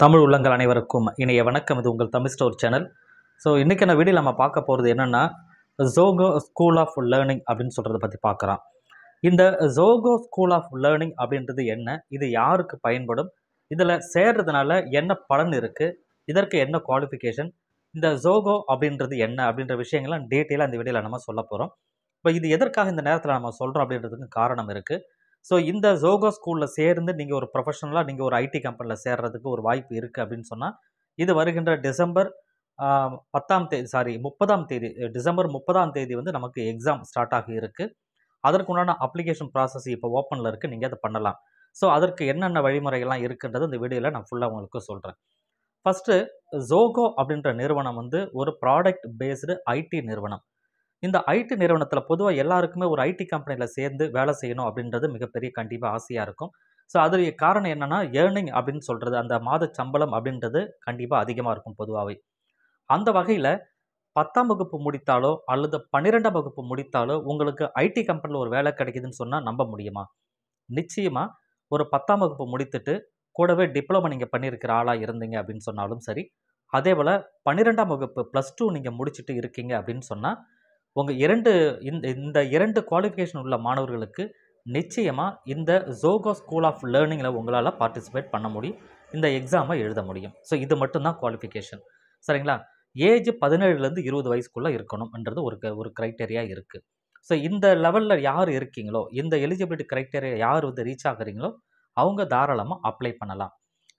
தமிழ் உள்ளங்கள் அனைவருக்கும் இணைய வணக்கம். இது உங்கள் தமிழ் ஸ்டோர் சேனல். ஸோ இன்றைக்கான வீடியோ நம்ம பார்க்க போகிறது என்னென்னா, ஜோகோ ஸ்கூல் ஆஃப் லேர்னிங் அப்படின்னு சொல்கிறத பற்றி பார்க்குறோம். இந்த ஜோகோ ஸ்கூல் ஆஃப் லேர்னிங் அப்படின்றது என்ன, இது யாருக்கு பயன்படும், இதில் சேர்றதுனால என்ன பலன் இருக்குது, இதற்கு என்ன குவாலிஃபிகேஷன், இந்த ஜோகோ அப்படின்றது என்ன அப்படின்ற விஷயங்கள்லாம் டீட்டெயிலாக இந்த வீடியோவில் நம்ம சொல்ல போகிறோம். இப்போ இது எதற்காக இந்த நேரத்தில் நம்ம சொல்கிறோம் அப்படின்றதுக்கு காரணம் இருக்குது. ஸோ இந்த ஜோகோ ஸ்கூலில் சேர்ந்து நீங்கள் ஒரு ப்ரொஃபஷனலாக நீங்கள் ஒரு ஐடி கம்பெனியில் சேர்றதுக்கு ஒரு வாய்ப்பு இருக்குது அப்படின்னு சொன்னால், இது வருகின்ற டிசம்பர் 30ஆம் தேதி டிசம்பர் 30ஆம் தேதி வந்து நமக்கு எக்ஸாம் ஸ்டார்ட் ஆகி இருக்குது. அதற்குண்டான அப்ளிகேஷன் ப்ராசஸ் இப்போ ஓப்பனில் இருக்குது, நீங்கள் அதை பண்ணலாம். ஸோ அதற்கு என்னென்ன வழிமுறைகள்லாம் இருக்குன்றது இந்த வீடியோவில் நான் ஃபுல்லாக உங்களுக்கு சொல்கிறேன். ஃபஸ்ட்டு, ஜோகோ அப்படின்ற நிறுவனம் வந்து ஒரு ப்ராடக்ட் பேஸ்டு ஐடி நிறுவனம். இந்த ஐடி நிறுவனத்தில் பொதுவாக எல்லாருக்குமே ஒரு ஐடி கம்பெனியில் சேர்ந்து வேலை செய்யணும் அப்படின்றது மிகப்பெரிய கண்டிப்பாக ஆசையாக இருக்கும். ஸோ அது காரணம் என்னென்னா, ஏர்னிங் அப்படின்னு சொல்கிறது, அந்த மாத சம்பளம் அப்படின்றது கண்டிப்பாக அதிகமாக இருக்கும் பொதுவாகவே. அந்த வகையில் 10ஆம் வகுப்பு முடித்தாலோ அல்லது 12ஆம் வகுப்பு முடித்தாலோ உங்களுக்கு ஐடி கம்பெனியில் ஒரு வேலை கிடைக்குதுன்னு சொன்னால் நம்ப முடியுமா? நிச்சயமாக. ஒரு 10ஆம் வகுப்பு முடித்துட்டு கூடவே டிப்ளமோ நீங்கள் பண்ணியிருக்கிற ஆளாக இருந்தீங்க அப்படின்னு சொன்னாலும் சரி, அதே போல் 12ஆம் வகுப்பு +2 நீங்கள் முடிச்சுட்டு இருக்கீங்க அப்படின்னு சொன்னால், உங்கள் இந்த இரண்டு குவாலிஃபிகேஷன் உள்ள மாணவர்களுக்கு நிச்சயமாக இந்த ஜோகோ ஸ்கூல் ஆஃப் லேர்னிங்கில் உங்களால் பார்ட்டிசிபேட் பண்ண முடியும், இந்த எக்ஸாமை எழுத முடியும். ஸோ இது மட்டும்தான் குவாலிஃபிகேஷன், சரிங்களா? ஏஜ் 17லேருந்து 20 வயசுக்குள்ளே இருக்கணும்ன்றது ஒரு க்ரைட்டேரியா இருக்குது. ஸோ இந்த லெவலில் யார் இருக்கீங்களோ, இந்த எலிஜிபிலிட்டி க்ரைட்டேரியா யார் வந்து ரீச் ஆகுறீங்களோ அவங்க தாராளமாக அப்ளை பண்ணலாம்.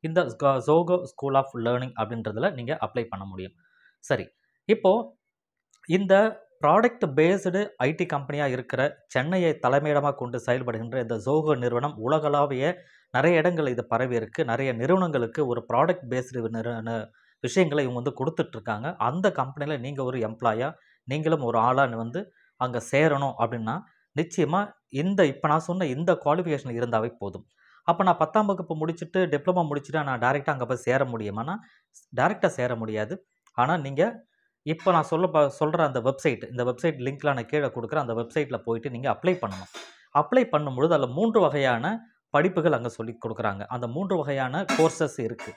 இந்த ஜோகோ ஸ்கூல் ஆஃப் லேர்னிங் அப்படின்றதில் நீங்கள் அப்ளை பண்ண முடியும். சரி, இப்போது இந்த ப்ராடக்ட் பேஸ்டு ஐடி கம்பெனியாக இருக்கிற சென்னையை தலைமையிடமாக கொண்டு செயல்படுகின்ற இந்த ஜோகோ நிறுவனம் உலகளாவிய நிறைய இடங்கள் இது பரவி இருக்குது. நிறைய நிறுவனங்களுக்கு ஒரு ப்ராடக்ட் பேஸ்டு விஷயங்களை இவங்க வந்து கொடுத்துட்ருக்காங்க. அந்த கம்பெனியில் நீங்கள் ஒரு எம்ப்ளாயாக, நீங்களும் ஒரு ஆளாக வந்து அங்கே சேரணும் அப்படின்னா நிச்சயமாக இப்போ நான் சொன்ன இந்த குவாலிஃபிகேஷன் இருந்தாவே போதும். அப்போ நான் 10ஆம் வகுப்பு முடிச்சுட்டு டிப்ளமோ முடிச்சுட்டு நான் டேரெக்டாக அங்கே போய் சேர முடியுமானா, டேரெக்டாக சேர முடியாது. ஆனால் நீங்கள் இப்போ நான் சொல்கிற அந்த இந்த வெப்சைட் லிங்க்லாம் நான் கீழே கொடுக்குறேன். அந்த வெப்சைட்டில் போயிட்டு நீங்கள் அப்ளை பண்ணணும். அப்ளை பண்ணும்பொழுது அதில் 3 வகையான படிப்புகள் அங்கே சொல்லி கொடுக்குறாங்க. அந்த 3 வகையான கோர்சஸ் இருக்குது.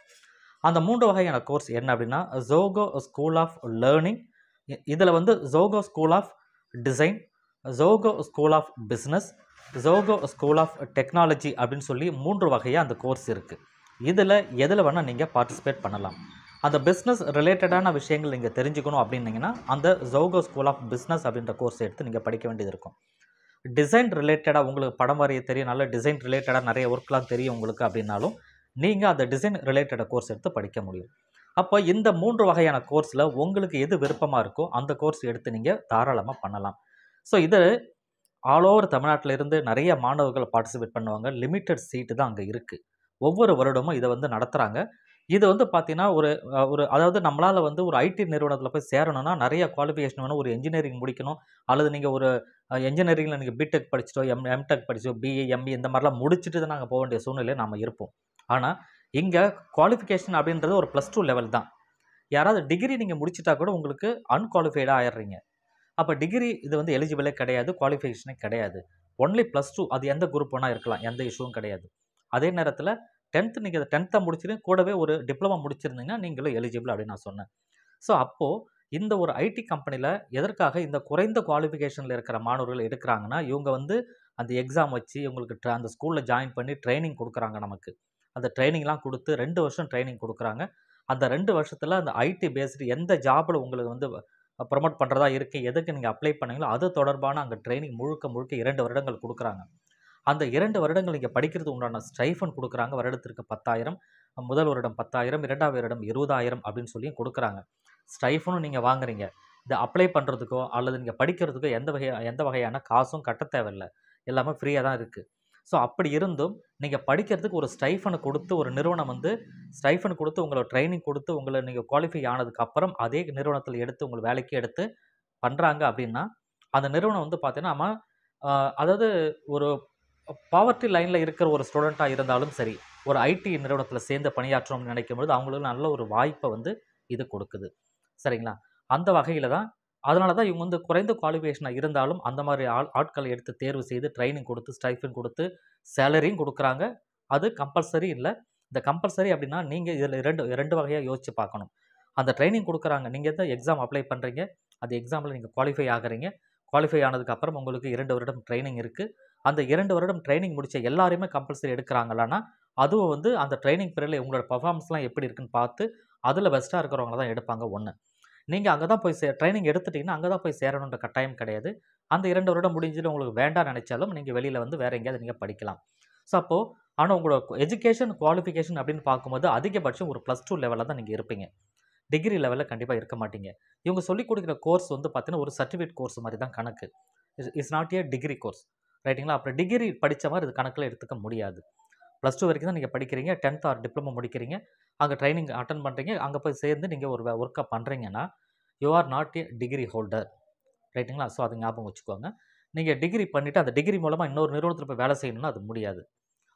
அந்த 3 வகையான கோர்ஸ் என்ன அப்படின்னா, ஜோகோ ஸ்கூல் ஆஃப் லேர்னிங், இதில் வந்து Zoho school of design, Zoho school of business, Zoho school of technology அப்படின்னு சொல்லி 3 வகையாக அந்த கோர்ஸ் இருக்குது. இதில் எதில் வேணால் நீங்கள் பார்ட்டிசிபேட் பண்ணலாம். அந்த பிஸ்னஸ் ரிலேட்டடான விஷயங்கள் நீங்கள் தெரிஞ்சுக்கணும் அப்படின்னீங்கன்னா அந்த ஜோகோ ஸ்கூல் ஆஃப் பிஸ்னஸ் அப்படின்ற கோர்ஸ் எடுத்து நீங்கள் படிக்க வேண்டியது இருக்கும். டிசைன் ரிலேட்டடாக உங்களுக்கு படம் வரைய தெரியும், நல்ல டிசைன் ரிலேட்டடாக நிறைய ஒர்க்லாம் தெரியும் உங்களுக்கு அப்படின்னாலும் நீங்கள் அந்த டிசைன் ரிலேட்டட் கோர்ஸ் எடுத்து படிக்க முடியும். அப்போ இந்த 3 வகையான கோர்ஸில் உங்களுக்கு எது விருப்பமாக இருக்கோ அந்த கோர்ஸ் எடுத்து நீங்கள் தாராளமாக பண்ணலாம். ஸோ இது ஆல் ஓவர் தமிழ்நாட்டில் இருந்து நிறைய மாணவர்கள் பார்ட்டிசிபேட் பண்ணுவாங்க. லிமிட்டட் சீட்டு தான் அங்கே இருக்குது. ஒவ்வொரு வருடமும் இதை வந்து நடத்துகிறாங்க. இது வந்து பார்த்தீங்கன்னா அதாவது நம்மளால் வந்து ஒரு ஐடி நிறுவனத்தில் போய் சேரணும்னா நிறைய குவாலிஃபிகேஷன் வேணும். ஒரு இன்ஜினியரிங் முடிக்கணும், அல்லது நீங்கள் ஒரு இன்ஜினியரிங்கில் நீங்கள் பிடெக் படிச்சிட்டோ எம்டெக் படிச்சோ பிஏ எம்இ இந்த மாதிரிலாம் முடிச்சுட்டு தான் நாங்கள் போக வேண்டிய சூழ்நிலையில் நாம் இருப்போம். ஆனால் இங்கே குவாலிஃபிகேஷன் அப்படின்றது ஒரு +2 லெவல் தான். யாராவது டிகிரி நீங்கள் முடிச்சிட்டா கூட உங்களுக்கு அன்குவாலிஃபைடாக ஆயிடுறீங்க. அப்போ டிகிரி இது வந்து எலிஜிபிளே கிடையாது, குவாலிஃபிகேஷனே கிடையாது. ஒன்லி +2, அது எந்த குரூப் வேணால் இருக்கலாம், எந்த இஷ்யூவும் கிடையாது. அதே நேரத்தில் 10th நீங்கள் 10th முடிச்சுட்டு கூடவே ஒரு டிப்ளமோ முடிச்சிருந்தீங்கன்னா நீங்களும் எலிஜிபிள் அப்படின்னு நான் சொன்னேன். ஸோ அப்போது இந்த ஒரு ஐடி கம்பெனியில் எதற்காக இந்த குறைந்த குவாலிஃபிகேஷனில் இருக்கிற மாணவர்கள் எடுக்கிறாங்கன்னா, இவங்க வந்து அந்த எக்ஸாம் வச்சு இவங்களுக்கு அந்த ஸ்கூலில் ஜாயின் பண்ணி ட்ரைனிங் கொடுக்குறாங்க. நமக்கு அந்த ட்ரைனிங்லாம் கொடுத்து 2 வருஷம் ட்ரைனிங் கொடுக்குறாங்க. அந்த 2 வருஷத்தில் அந்த ஐடி பேஸ்டு எந்த ஜாபில் உங்களுக்கு வந்து ப்ரொமோட் பண்ணுறதா இருக்குது, எதுக்கு நீங்கள் அப்ளை பண்ணீங்களோ அது தொடர்பான அங்கே ட்ரைனிங் முழுக்க 2 வருடங்கள் கொடுக்குறாங்க. அந்த 2 வருடங்கள் நீங்கள் படிக்கிறது உண்டான ஸ்டைஃபன் கொடுக்குறாங்க. வருடத்திற்கு 10,000, முதல் வருடம் 10,000, 2வது வருடம் 20,000 அப்படின்னு சொல்லியும் கொடுக்குறாங்க. ஸ்டைஃபனும் நீங்கள் வாங்குறீங்க. இதை அப்ளை பண்ணுறதுக்கோ அல்லது நீங்கள் படிக்கிறதுக்கோ எந்த வகையான காசும் கட்ட தேவையில்லை, எல்லாமே ஃப்ரீயாக தான் இருக்குது. ஸோ அப்படி இருந்தும் நீங்கள் படிக்கிறதுக்கு ஒரு ஸ்டைஃபனை கொடுத்து, ஒரு நிறுவனம் வந்து ஸ்டைஃபன் கொடுத்து உங்களை ட்ரைனிங் கொடுத்து உங்களை நீங்கள் குவாலிஃபை ஆனதுக்கப்புறம் அதே நிறுவனத்தில் எடுத்து உங்களை வேலைக்கு எடுத்து பண்ணுறாங்க அப்படின்னா, அந்த நிறுவனம் வந்து பார்த்தீங்கன்னா அதாவது ஒரு பாவர்ட்டி லைனில் இருக்கிற ஒரு ஸ்டூடெண்ட்டாக இருந்தாலும் சரி, ஒரு ஐடி நிறுவனத்தில் சேர்ந்து பணியாற்றணும்னு நினைக்கும்போது அவங்களுக்கு நல்ல ஒரு வாய்ப்பை வந்து இது கொடுக்குது, சரிங்களா? அந்த வகையில் தான், அதனால தான் இவங்க வந்து குறைந்த குவாலிஃபிகேஷனாக இருந்தாலும் அந்த மாதிரி ஆட்களை எடுத்து தேர்வு செய்து ட்ரைனிங் கொடுத்து ஸ்டைஃபன் கொடுத்து சேலரியும் கொடுக்குறாங்க. அது கம்பல்சரி இல்லை. இந்த கம்பல்சரி அப்படின்னா நீங்கள் இதில் ரெண்டு வகையாக யோசிச்சு பார்க்கணும். அந்த ட்ரைனிங் கொடுக்குறாங்க, நீங்கள் எந்த எக்ஸாம் அப்ளை பண்ணுறீங்க, அந்த எக்ஸாமில் நீங்கள் குவாலிஃபை ஆகுறீங்க. குவாலிஃபை ஆனதுக்கப்புறம் உங்களுக்கு 2 வருடம் ட்ரைனிங் இருக்குது. அந்த 2 வருடம் ட்ரைனிங் முடித்த எல்லாரையுமே கம்பல்சரி எடுக்கிறாங்களான்னா, அதுவும் வந்து அந்த ட்ரைனிங் பீரியடில் உங்களோட பர்ஃபார்மன்ஸ்லாம் எப்படி இருக்குன்னு பார்த்து அதில் பெஸ்ட்டாக இருக்கிறவங்கள தான் எடுப்பாங்க. ஒன்று, நீங்கள் அங்கே தான் போய் ட்ரைனிங் எடுத்துட்டிங்கன்னா அங்கே தான் போய் சேரணுன்ற கட்டாயம் கிடையாது. அந்த 2 வருடம் முடிஞ்சுட்டு உங்களுக்கு வேண்டாம்னு நினைச்சாலும் நீங்கள் வெளியில் வந்து வேறு எங்கேயாவது நீங்கள் படிக்கலாம். ஸோ அப்போது ஆனால் உங்களோட எஜுகேஷன் குவாலிஃபிகேஷன் அப்படின்னு பார்க்கும்போது அதிகபட்சம் ஒரு +2 லெவலில் தான் நீங்கள் இருப்பீங்க. டிகிரி லெவலில் கண்டிப்பாக இருக்க மாட்டீங்க. இவங்க சொல்லிக் கொடுக்குற கோர்ஸ் வந்து பார்த்தீங்கன்னா ஒரு சர்டிஃபிகேட் கோர்ஸ் மாதிரி தான் கணக்கு. Is not A degree course, ரைட்டுங்களா? அப்புறம் டிகிரி படித்த மாதிரி இது கணக்கில் எடுத்துக்க முடியாது. +2 வரைக்கும் தான் நீங்கள் படிக்கிறீங்க, 10th ஆர் டிப்ளமோ முடிக்கிறீங்க, அங்கே ட்ரைனிங் அட்டன் பண்ணுறீங்க, அங்கே போய் சேர்ந்து நீங்கள் ஒரு ஒர்க்கை பண்ணுறீங்கன்னா you are not A degree holder, ரைட்டுங்களா? ஸோ அது ஞாபகம் வச்சுக்கோங்க. நீங்கள் டிகிரி பண்ணிவிட்டு அந்த டிகிரி மூலமாக இன்னொரு நிறுவனத்தில் போய் வேலை செய்யணும்னா அது முடியாது.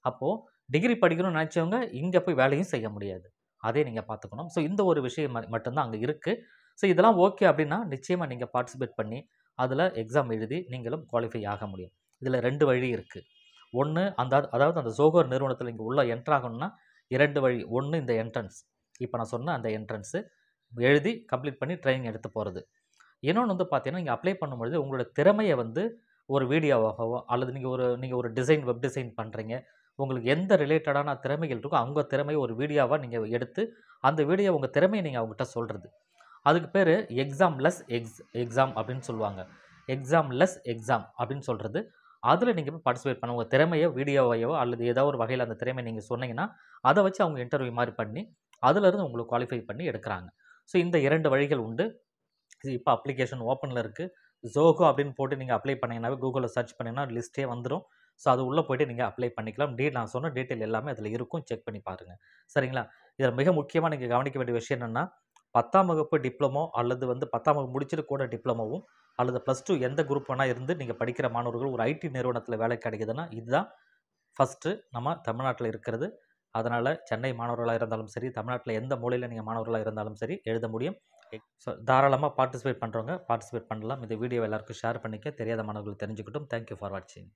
அப்போது டிகிரி படிக்கணும்னு நினச்சவங்க இங்கே போய் வேலையும் செய்ய முடியாது. அதே நீங்கள் பார்த்துக்கணும். ஸோ இந்த ஒரு விஷயம் மட்டும்தான் அங்கே இருக்குது. ஸோ இதெல்லாம் ஓகே அப்படின்னா நிச்சயமாக நீங்கள் பார்ட்டிசிபேட் பண்ணி அதில் எக்ஸாம் எழுதி நீங்களும் குவாலிஃபை ஆக முடியும். இதில் 2 வழி இருக்குது. ஒன்று அதாவது அந்த ஜோஹோ நிறுவனத்தில் இங்கே உள்ள என்ட்ரு ஆகணும்னா 2 வழி. ஒன்று இந்த என்ட்ரன்ஸ், இப்போ நான் சொன்ன அந்த என்ட்ரன்ஸு எழுதி கம்ப்ளீட் பண்ணி ட்ரைனிங் எடுத்து போகிறது. இன்னொன்று வந்து பார்த்தீங்கன்னா, நீங்கள் அப்ளை பண்ணும்பொழுது உங்களோட திறமையை வந்து ஒரு வீடியோவாகவோ அல்லது நீங்கள் ஒரு டிசைன் வெப் டிசைன் பண்ணுறீங்க, உங்களுக்கு எந்த ரிலேட்டடான திறமைகள் இருக்கோ அவங்க திறமையை ஒரு வீடியோவாக நீங்கள் எடுத்து அந்த வீடியோ உங்கள் திறமையை நீங்கள் அவங்ககிட்ட சொல்கிறது. அதுக்கு பேர் எக்ஸாம் அப்படின்னு சொல்லுவாங்க. எக்ஸாம் அப்படின்னு சொல்கிறது. அதில் நீங்கள் போய் பார்ட்டிசிபேட் பண்ண உங்கள் திறமையோ வீடியோவையோ அல்லது ஏதோ ஒரு வகையில் அந்த திறமையை நீங்கள் சொன்னீங்கன்னா அதை வச்சு அவங்க இன்டர்வியூ மாதிரி பண்ணி அதிலிருந்து உங்களுக்கு குவாலிஃபை பண்ணி எடுக்கிறாங்க. ஸோ இந்த 2 வழிகள் உண்டு. இது இப்போ அப்ளிகேஷன் ஓப்பனில் இருக்குது. ஜோஹோ அப்படின்னு போட்டு நீங்கள் அப்ளை பண்ணிங்கன்னாவே கூகுளில் சர்ச் பண்ணிங்கன்னா லிஸ்ட்டே வந்துடும். ஸோ அது உள்ளே போய்ட்டு நீங்கள் அப்ளை பண்ணிக்கலாம். நான் சொன்ன டீட்டெயில் எல்லாமே அதில் இருக்கும், செக் பண்ணி பாருங்கள். சரிங்களா? இதில் மிக முக்கியமாக நீங்கள் கவனிக்க வேண்டிய விஷயம் என்னென்னா, 10ஆம் வகுப்பு டிப்ளமோ அல்லது வந்து 10ஆம் வகுப்பு முடிச்சுட்டு கூட டிப்ளமோவும் அல்லது +2 எந்த குரூப் வேணால் இருந்து நீங்கள் படிக்கிற மாணவர்கள் ஒரு ஐடி நிறுவனத்தில் வேலை கிடைக்குதுன்னா இதுதான் ஃபஸ்ட்டு நம்ம தமிழ்நாட்டில் இருக்கிறது. அதனால் சென்னை மாணவர்களாக இருந்தாலும் சரி, தமிழ்நாட்டில் எந்த மூலையில் நீங்கள் மாணவர்களாக இருந்தாலும் சரி எழுத முடியும். ஸோ தாராளமாக பார்ட்டிசிபேட் பண்ணுறவங்க பார்ட்டிசிபேட் பண்ணலாம். இந்த வீடியோ எல்லாருக்கும் ஷேர் பண்ணிக்க, தெரியாத மாணவர்கள் தெரிஞ்சுக்கிட்டும். தேங்க்யூ ஃபார் வாட்சிங்.